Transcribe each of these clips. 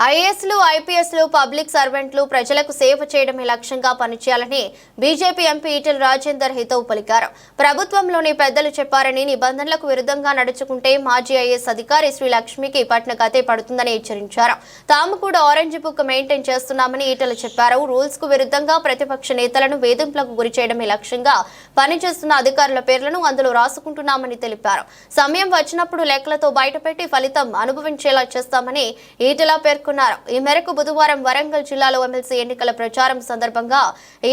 ఐఏఎస్లు ఐపీఎస్లు పబ్లిక్ సర్వెంట్లు ప్రజలకు సేవ చేయడమే లక్ష్యంగా పనిచేయాలని బీజేపీ ఎంపీ ఈటెల రాజేందర్ హితవు పలికారు. ప్రభుత్వంలోని పెద్దలు చెప్పారని నిబంధనలకు విరుద్ధంగా నడుచుకుంటే మాజీ ఐఏఎస్ అధికారి శ్రీ లక్ష్మికి పట్టిన కథే పడుతుందని హెచ్చరించారు. తాము కూడా ఆరెంజ్ బుక్ మెయింటైన్ చేస్తున్నామని ఈటెల చెప్పారు. రూల్స్ కు విరుద్ధంగా ప్రతిపక్ష నేతలను వేధింపులకు గురి చేయడమే లక్ష్యంగా పనిచేస్తున్న అధికారుల పేర్లను అందులో రాసుకుంటున్నామని తెలిపారు. సమయం వచ్చినప్పుడు లెక్కలతో బయటపెట్టి ఫలితం అనుభవించేలా చేస్తామని ఈటెల పేర్కొన్నారు. ఈ మేరకు బుధవారం వరంగల్ జిల్లాలో ఎమ్మెల్సీ ఎన్నికల ప్రచారం సందర్భంగా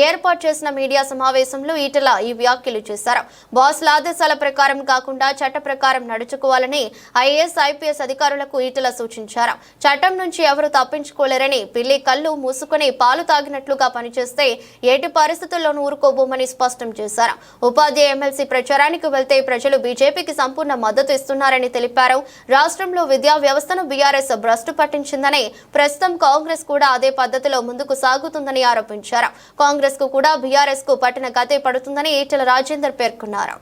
ఏర్పాటు చేసిన మీడియా సమావేశంలో ఈటెల ఈ వ్యాఖ్యలు చేశారు. బాస్ల ఆదేశాల ప్రకారం కాకుండా చట్ట ప్రకారం నడుచుకోవాలని ఐఏఎస్ ఐపీఎస్ అధికారులకు ఈటెల సూచించారు. చట్టం నుంచి ఎవరు తప్పించుకోలేరని, పిల్లి కళ్ళు మూసుకుని పాలు తాగినట్లుగా పనిచేస్తే ఎట్టి పరిస్థితుల్లోనూ ఊరుకోబోమని స్పష్టం చేశారు. ఉపాధ్యాయ ఎమ్మెల్సీ ప్రచారానికి వెళ్తే ప్రజలు బీజేపీకి సంపూర్ణ మద్దతు ఇస్తున్నారని తెలిపారు. రాష్ట్రంలో విద్యా వ్యవస్థను బీఆర్ఎస్ భ్రష్టు పట్టించిందని, ప్రస్తుతం కాంగ్రెస్ కూడా అదే పద్ధతిలో ముందుకు సాగుతుందని ఆరోపించారు. కాంగ్రెస్ కు కూడా బీఆర్ఎస్ కు పట్టిన కథే పడుతుందని ఈటెల రాజేందర్ పేర్కొన్నారు.